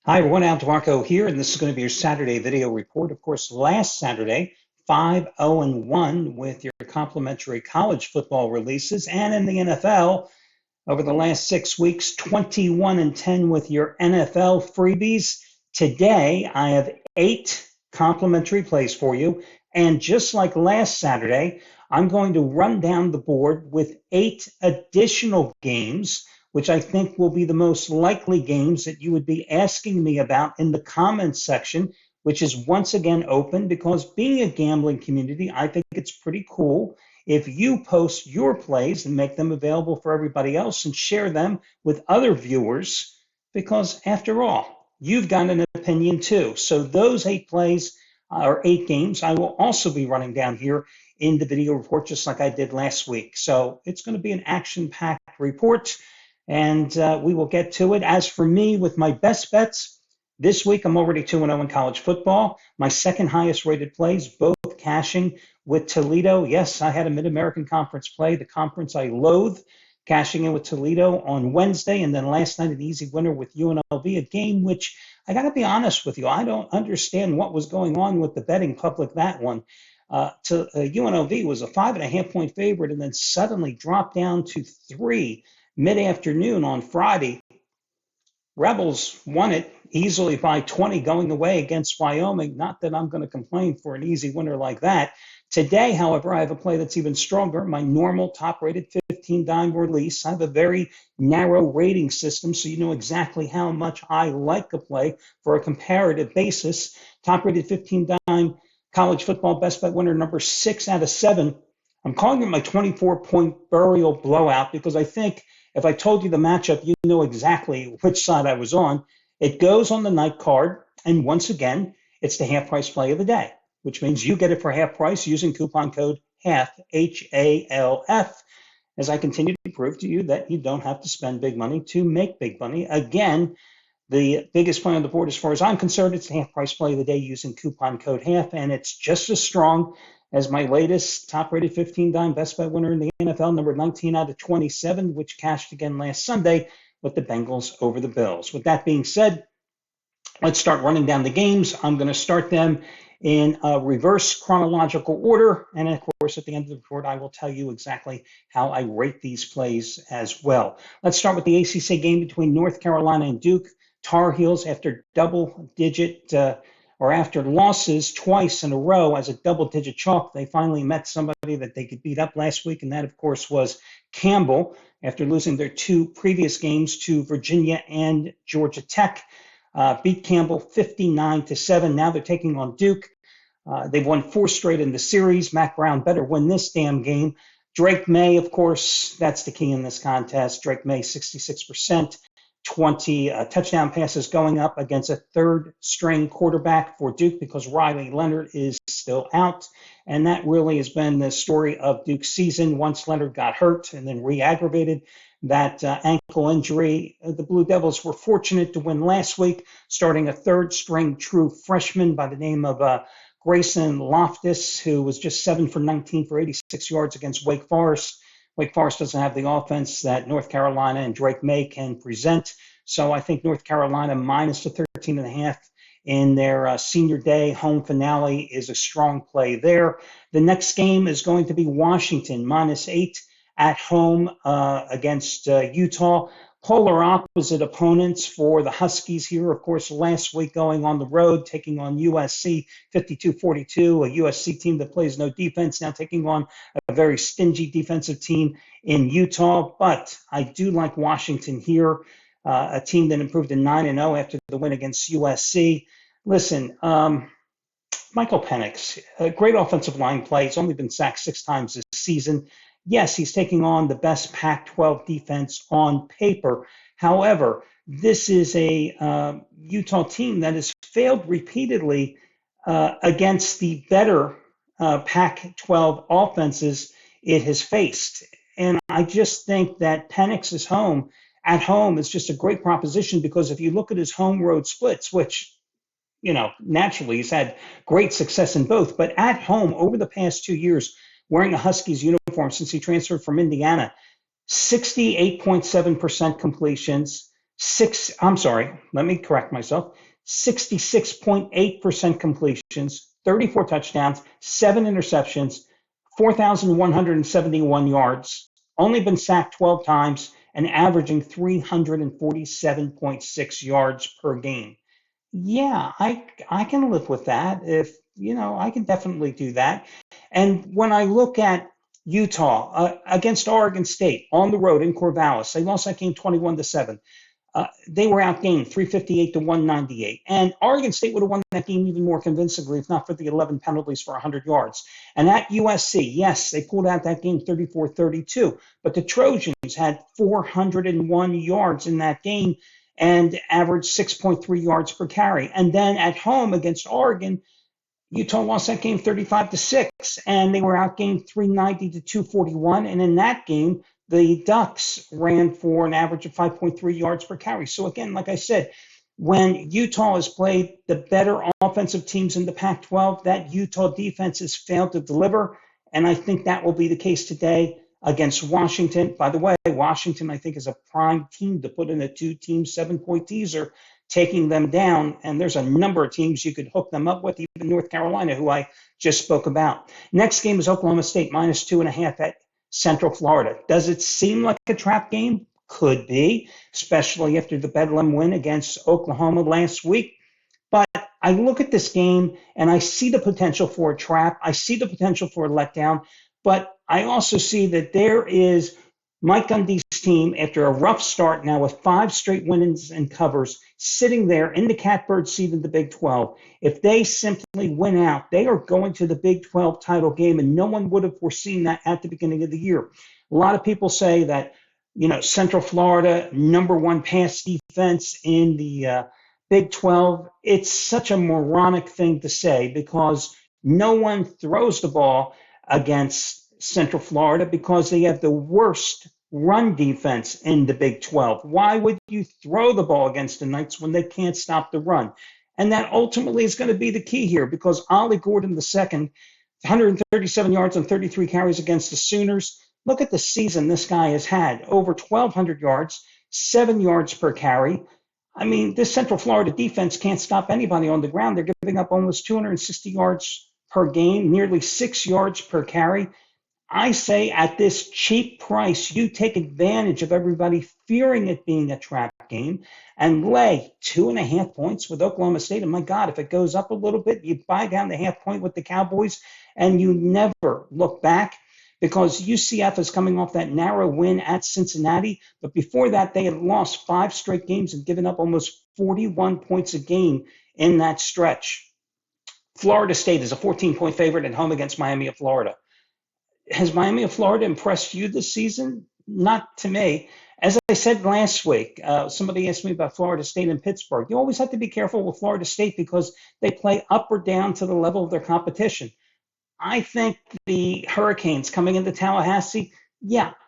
Hi everyone, I'm DeMarco here, and this is going to be your Saturday video report. Of course, last Saturday, 5-0-1 with your complimentary college football releases, and in the NFL, over the last 6 weeks, 21-10 with your NFL freebies. Today, I have 8 complimentary plays for you, and just like last Saturday, I'm going to run down the board with 8 additional games which I think will be the most likely games that you would be asking me about in the comments section, which is once again open because being a gambling community, I think it's pretty cool if you post your plays and make them available for everybody else and share them with other viewers, because after all, you've got an opinion too. So those 8 plays or 8 games, I will also be running down here in the video report, just like I did last week. So it's going to be an action-packed report, and we will get to it. As for me, with my best bets, this week I'm already 2-0 in college football. My second highest rated plays, both cashing with Toledo. Yes, I had a Mid-American Conference play, the conference I loathe, cashing in with Toledo on Wednesday, and then last night an easy winner with UNLV, a game which, I got to be honest with you, I don't understand what was going on with the betting public that one. UNLV was a 5.5-point favorite and then suddenly dropped down to 3 mid-afternoon on Friday. Rebels won it easily by 20 going away against Wyoming. Not that I'm going to complain for an easy winner like that. Today, however, I have a play that's even stronger. My normal top-rated 15-dime release. I have a very narrow rating system, so you know exactly how much I like a play for a comparative basis. Top-rated 15-dime college football best bet winner number 6 out of 7. I'm calling it my 24-point burial blowout because I think if I told you the matchup, you know exactly which side I was on. It goes on the night card, and once again, it's the half price play of the day, which means you get it for half price using coupon code HALF, HALF, as I continue to prove to you that you don't have to spend big money to make big money. Again, the biggest play on the board, as far as I'm concerned, it's the half price play of the day using coupon code HALF, and it's just as strong as my latest top-rated 15-dime best bet winner in the NFL, number 19 out of 27, which cashed again last Sunday with the Bengals over the Bills. With that being said, let's start running down the games. I'm going to start them in a reverse chronological order, and of course, at the end of the report, I will tell you exactly how I rate these plays as well. Let's start with the ACC game between North Carolina and Duke. Tar Heels, after after losses twice in a row as a double-digit chalk, they finally met somebody that they could beat up last week, and that, of course, was Campbell, after losing their 2 previous games to Virginia and Georgia Tech. Beat Campbell 59-7. Now they're taking on Duke. They've won 4 straight in the series. Mac Brown better win this damn game. Drake May, of course, that's the key in this contest. Drake May, 66%. 20 touchdown passes going up against a third-string quarterback for Duke because Riley Leonard is still out. And that really has been the story of Duke's season. Once Leonard got hurt and then re-aggravated that ankle injury, the Blue Devils were fortunate to win last week, starting a third-string true freshman by the name of Grayson Loftus, who was just 7 for 19 for 86 yards against Wake Forest. Wake Forest doesn't have the offense that North Carolina and Drake May can present. So I think North Carolina minus the 13.5 in their senior day home finale is a strong play there. The next game is going to be Washington, minus 8 at home against Utah. Polar opposite opponents for the Huskies here. Of course, last week going on the road, taking on USC 52-42, a USC team that plays no defense, now taking on a very stingy defensive team in Utah. But I do like Washington here, a team that improved to 9-0 after the win against USC. Listen, Michael Penix, a great offensive line play. He's only been sacked 6 times this season. Yes, he's taking on the best Pac-12 defense on paper. However, this is a Utah team that has failed repeatedly against the better Pac-12 offenses it has faced. And I just think that Penix at home is just a great proposition because if you look at his home road splits, which naturally he's had great success in both, but at home over the past 2 years, wearing a Huskies uniform since he transferred from Indiana, 68.7% completions, I'm sorry, let me correct myself. 66.8% completions, 34 touchdowns, 7 interceptions, 4,171 yards, only been sacked 12 times, and averaging 347.6 yards per game. Yeah, I can live with that. If I can definitely do that. And when I look at Utah against Oregon State on the road in Corvallis, they lost that game 21-7. They were outgained 358 to 198. And Oregon State would have won that game even more convincingly if not for the 11 penalties for 100 yards. And at USC, yes, they pulled out that game 34-32, but the Trojans had 401 yards in that game and averaged 6.3 yards per carry. And then at home against Oregon, Utah lost that game 35-6, and they were outgained 390 to 241. And in that game, the Ducks ran for an average of 5.3 yards per carry. So again, like I said, when Utah has played the better offensive teams in the Pac-12, that Utah defense has failed to deliver, and I think that will be the case today against Washington. By the way, Washington, I think, is a prime team to put in a two-team 7-point teaser, taking them down. And there's a number of teams you could hook them up with, even North Carolina, who I just spoke about. Next game is Oklahoma State -2.5 at Central Florida. Does it seem like a trap game? Could be, especially after the Bedlam win against Oklahoma last week. But I look at this game and I see the potential for a trap. I see the potential for a letdown. But I also see that there is Mike Gundy's team, after a rough start now with 5 straight wins and covers, sitting there in the catbird seat in the Big 12. If they simply win out, they are going to the Big 12 title game, and no one would have foreseen that at the beginning of the year. A lot of people say that, Central Florida, #1 pass defense in the Big 12. It's such a moronic thing to say because no one throws the ball against Central Florida because they have the worst run defense in the Big 12. Why would you throw the ball against the Knights when they can't stop the run? And that ultimately is going to be the key here because Ollie Gordon II, 137 yards on 33 carries against the Sooners. Look at the season this guy has had. Over 1,200 yards, 7 yards per carry. I mean, this Central Florida defense can't stop anybody on the ground. They're giving up almost 260 yards per game, nearly 6 yards per carry. I say at this cheap price, you take advantage of everybody fearing it being a trap game and lay 2.5 points with Oklahoma State. And my God, if it goes up a little bit, you buy down the half point with the Cowboys and you never look back because UCF is coming off that narrow win at Cincinnati. But before that, they had lost 5 straight games and given up almost 41 points a game in that stretch. Florida State is a 14-point favorite at home against Miami of Florida. Has Miami of Florida impressed you this season? Not to me. As I said last week, somebody asked me about Florida State and Pittsburgh. You always have to be careful with Florida State because they play up or down to the level of their competition. I think the Hurricanes coming into Tallahassee,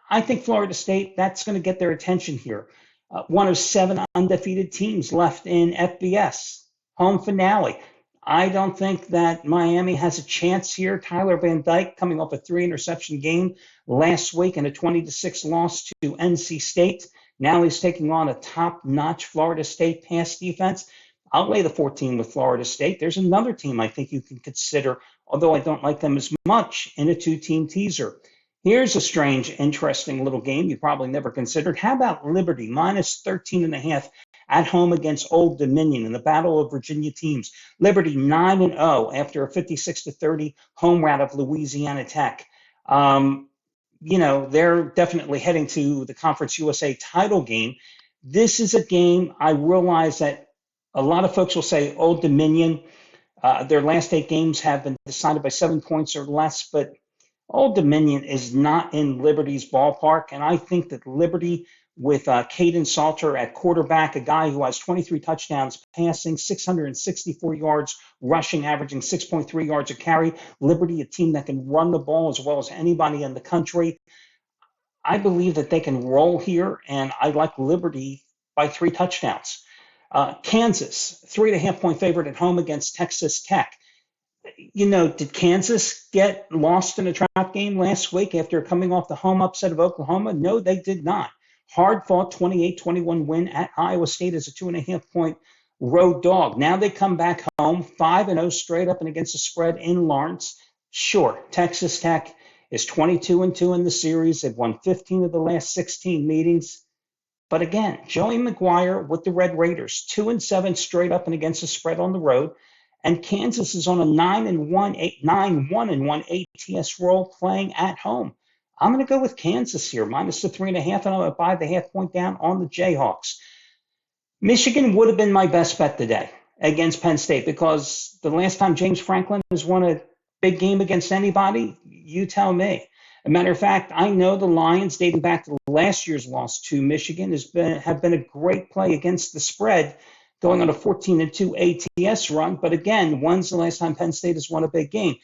I think Florida State, that's going to get their attention here. One of 7 undefeated teams left in FBS. Home finale. I don't think that Miami has a chance here. Tyler Van Dyke coming off a 3-interception game last week and a 20-6 loss to NC State. Now he's taking on a top-notch Florida State pass defense. I'll lay the 14 with Florida State. There's another team I think you can consider, although I don't like them as much, in a 2-team teaser. Here's a strange, interesting little game you probably never considered. How about Liberty, -13.5 at home against Old Dominion in the Battle of Virginia teams? Liberty 9-0 after a 56-30 home rout of Louisiana Tech. They're definitely heading to the Conference USA title game. This is a game I realize that a lot of folks will say Old Dominion, their last 8 games have been decided by 7 points or less, but Old Dominion is not in Liberty's ballpark, and I think that Liberty, with Caden Salter at quarterback, a guy who has 23 touchdowns passing, 664 yards rushing, averaging 6.3 yards a carry. Liberty, a team that can run the ball as well as anybody in the country. I believe that they can roll here, and I like Liberty by 3 touchdowns. Kansas, 3.5-point favorite at home against Texas Tech. Did Kansas get lost in a trap game last week after coming off the home upset of Oklahoma? No, they did not. Hard-fought 28-21 win at Iowa State as a 2.5-point road dog. Now they come back home 5-0 straight up and against the spread in Lawrence. Sure, Texas Tech is 22-2 in the series. They've won 15 of the last 16 meetings. But again, Joey McGuire with the Red Raiders, 2-7 straight up and against the spread on the road. And Kansas is on a 9-1 ATS roll playing at home. I'm going to go with Kansas here, minus the 3.5, and I'm going to buy the half-point down on the Jayhawks. Michigan would have been my best bet today against Penn State because the last time James Franklin has won a big game against anybody, you tell me. As a matter of fact, I know the Lions, dating back to last year's loss to Michigan, have been a great play against the spread, going on a 14-2 ATS run. But again, when's the last time Penn State has won a big game?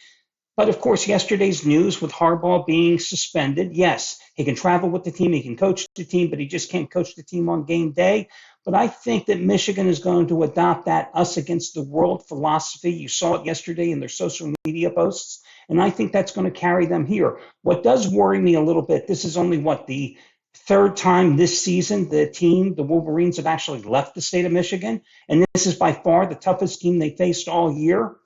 But of course, yesterday's news with Harbaugh being suspended, yes, he can travel with the team, he can coach the team, but he just can't coach the team on game day. But I think that Michigan is going to adopt that us against the world philosophy. You saw it yesterday in their social media posts. And I think that's going to carry them here. What does worry me a little bit, this is only the third time this season the Wolverines, have actually left the state of Michigan. And this is by far the toughest team they faced all year.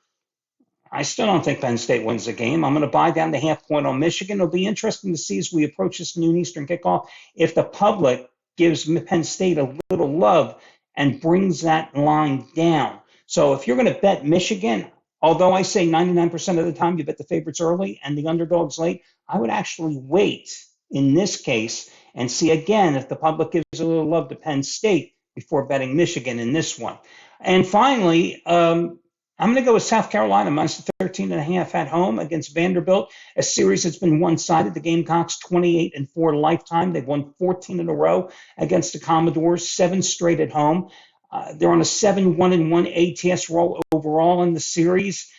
I still don't think Penn State wins the game. I'm going to buy down the half point on Michigan. It'll be interesting to see as we approach this noon Eastern kickoff if the public gives Penn State a little love and brings that line down. So if you're going to bet Michigan, although I say 99% of the time you bet the favorites early and the underdogs late, I would actually wait in this case and see again if the public gives a little love to Penn State before betting Michigan in this one. And finally, I'm going to go with South Carolina minus the 13.5 at home against Vanderbilt, a series that's been one-sided. The Gamecocks 28-4 lifetime. They've won 14 in a row against the Commodores, 7 straight at home. They're on a 7-1-1 ATS roll overall in the series.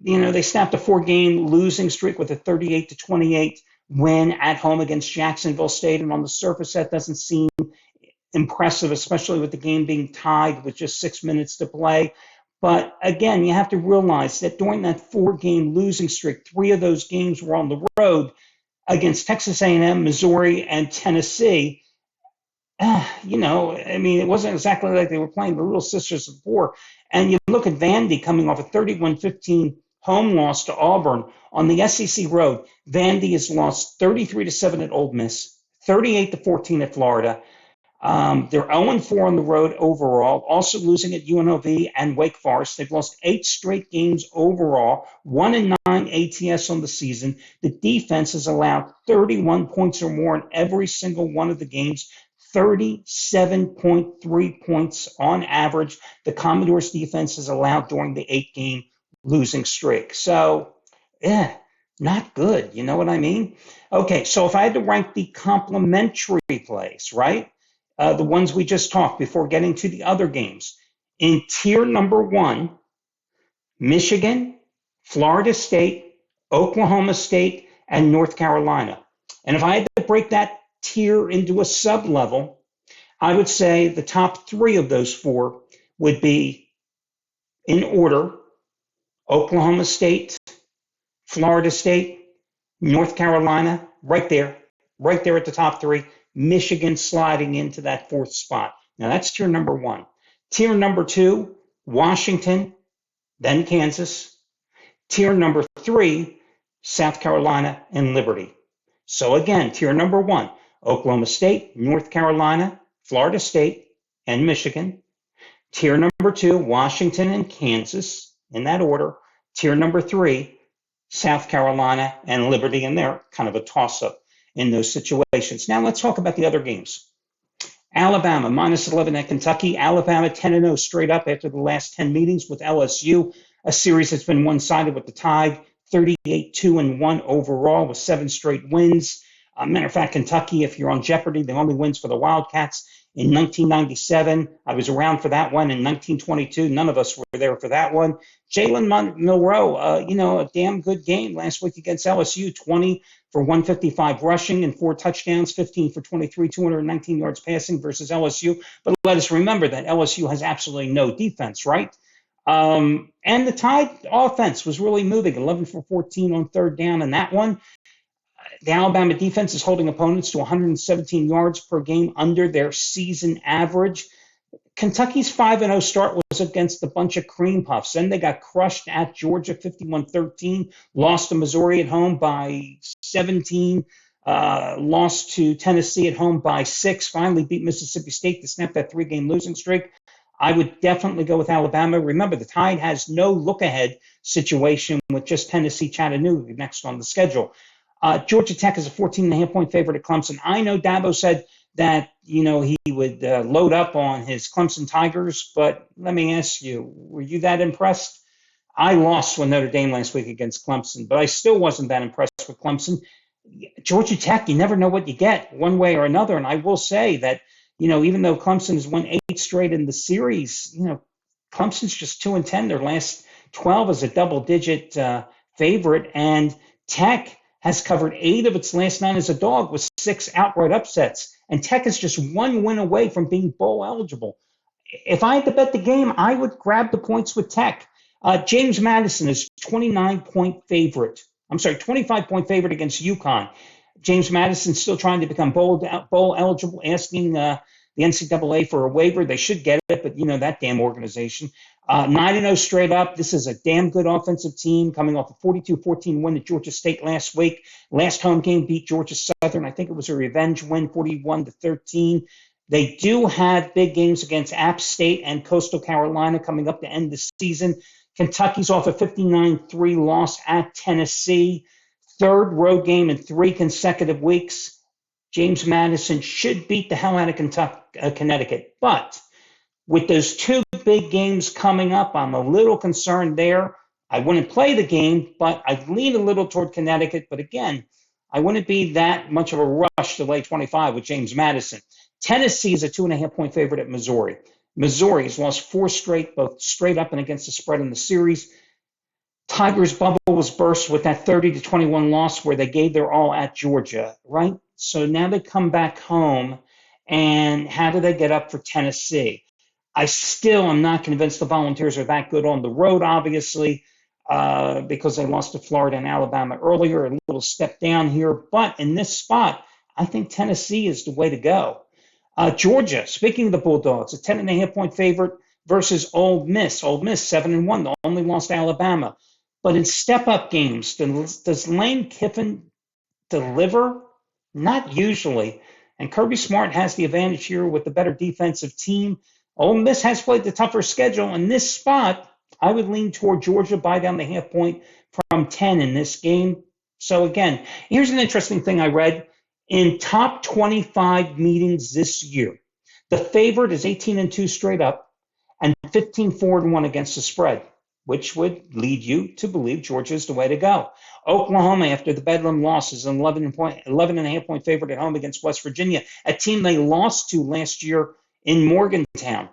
You know, they snapped a 4-game losing streak with a 38-28 win at home against Jacksonville State. And on the surface, that doesn't seem impressive, especially with the game being tied with just 6 minutes to play. But again, you have to realize that during that 4-game losing streak, 3 of those games were on the road against Texas A&M, Missouri, and Tennessee. It wasn't exactly like they were playing the Little Sisters of Four. And you look at Vandy coming off a 31-15 home loss to Auburn on the SEC road. Vandy has lost 33-7 at Ole Miss, 38-14 at Florida. They're 0-4 on the road overall, also losing at UNLV and Wake Forest. They've lost 8 straight games overall, 1-9 ATS on the season. The defense has allowed 31 points or more in every single one of the games. 37.3 points on average the Commodores defense has allowed during the 8-game losing streak. So, not good. You know what I mean? Okay, so if I had to rank the complementary plays, right, the ones we just talked before getting to the other games, in tier number 1, Michigan, Florida State, Oklahoma State, and North Carolina. And if I had to break that tier into a sub-level, I would say the top 3 of those 4 would be, in order, Oklahoma State, Florida State, North Carolina, right there at the top 3, Michigan sliding into that 4th spot. Now that's tier number 1. Tier number 2, Washington, then Kansas. Tier number 3, South Carolina and Liberty. So again, tier number 1, Oklahoma State, North Carolina, Florida State, and Michigan. Tier number 2, Washington and Kansas, in that order. Tier number 3, South Carolina and Liberty, and they're kind of a toss-up in those situations. Now let's talk about the other games. Alabama, minus 11 at Kentucky. Alabama 10-0 straight up after the last 10 meetings with LSU, a series that's been one-sided with the Tide, 38-2-1 overall with 7 straight wins. Matter of fact, Kentucky, if you're on Jeopardy, the only wins for the Wildcats in 1997. I was around for that one. In 1922, none of us were there for that one. Jalen Milroe, a damn good game last week against LSU, 20 for 155 rushing and 4 touchdowns, 15 for 23, 219 yards passing versus LSU. But let us remember that LSU has absolutely no defense, right? And the Tide offense was really moving, 11 for 14 on 3rd down in that one. The Alabama defense is holding opponents to 117 yards per game under their season average. Kentucky's 5-0 start was against a bunch of cream puffs. Then they got crushed at Georgia 51-13, lost to Missouri at home by 17, lost to Tennessee at home by 6, finally beat Mississippi State to snap that 3-game losing streak. I would definitely go with Alabama. Remember, the Tide has no look-ahead situation with just Tennessee, Chattanooga next on the schedule. Georgia Tech is a 14.5-point favorite at Clemson. I know Dabo said that, he would load up on his Clemson Tigers, but let me ask you, were you that impressed? I lost with Notre Dame last week against Clemson, but I still wasn't that impressed with Clemson. Georgia Tech, you never know what you get one way or another, and I will say that, even though Clemson has won 8 straight in the series, Clemson's just 2-10. Their last 12 as a double-digit favorite, and Tech has covered 8 of its last 9 as a dog with 6 outright upsets. And Tech is just 1 win away from being bowl eligible. If I had to bet the game, I would grab the points with Tech. James Madison is 25-point favorite against UConn. James Madison still trying to become bowl eligible, asking the NCAA for a waiver. They should get it, but that damn organization. 9-0 straight up. This is a damn good offensive team coming off a 42-14 win at Georgia State last week. Last home game beat Georgia Southern. I think it was a revenge win, 41-13. They do have big games against App State and Coastal Carolina coming up to end the season. Kentucky's off a 59-3 loss at Tennessee. Third road game in 3 consecutive weeks. James Madison should beat the hell out of Connecticut. But with those 2 big games coming up, I'm a little concerned there. I wouldn't play the game, but I'd lean a little toward Connecticut. But again, I wouldn't be that much of a rush to lay 25 with James Madison. Tennessee is a 2.5-point favorite at Missouri. Missouri has lost 4 straight, both straight up and against the spread in the series. Tigers' bubble was burst with that 30-21 loss where they gave their all at Georgia, right? So now they come back home, and how do they get up for Tennessee? I still am not convinced the Volunteers are that good on the road, obviously, because they lost to Florida and Alabama earlier, a little step down here. But in this spot, I think Tennessee is the way to go. Georgia, speaking of the Bulldogs, a 10.5-point favorite versus Ole Miss. Ole Miss 7-1, the only lost to Alabama. But in step-up games, does Lane Kiffin deliver? Not usually. And Kirby Smart has the advantage here with the better defensive team. Ole Miss has played the tougher schedule. In this spot, I would lean toward Georgia, buy down the half point from 10 in this game. So again, here's an interesting thing I read. In top 25 meetings this year, the favorite is 18-2 straight up and 15-4-1 against the spread, which would lead you to believe Georgia is the way to go. Oklahoma, after the Bedlam loss, is an 11.5-point favorite at home against West Virginia, a team they lost to last year in Morgantown.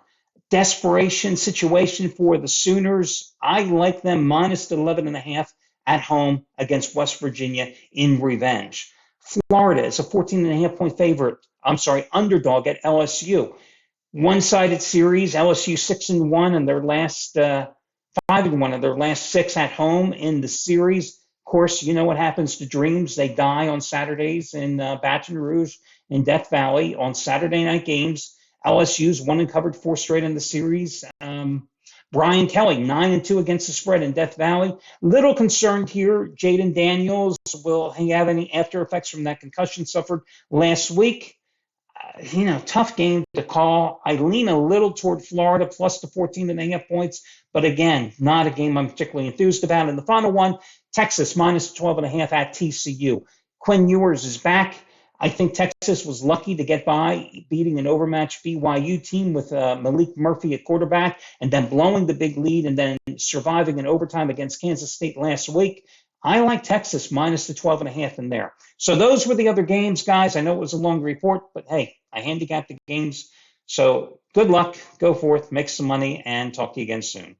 Desperation situation for the Sooners. I like them minus the 11.5 at home against West Virginia in revenge. Florida is a 14.5-point underdog at LSU. One-sided series, LSU 6-1 and their last 5-1 of their last 6 at home in the series. Of course, you know what happens to dreams. They die on Saturdays in Baton Rouge and Death Valley on Saturday night games. LSU's won and covered 4 straight in the series. Brian Kelly, 9-2 against the spread in Death Valley. Little concerned here. Jaden Daniels, will he have any after effects from that concussion suffered last week? Tough game to call. I lean a little toward Florida plus the 14.5 points, but again, not a game I'm particularly enthused about. And the final one, Texas minus 12.5 at TCU. Quinn Ewers is back. I think Texas was lucky to get by, beating an overmatched BYU team with Malik Murphy at quarterback, and then blowing the big lead and then surviving in overtime against Kansas State last week. I like Texas minus the 12.5 in there. So those were the other games, guys. I know it was a long report, but hey, I handicapped the games. So good luck. Go forth, make some money, and talk to you again soon.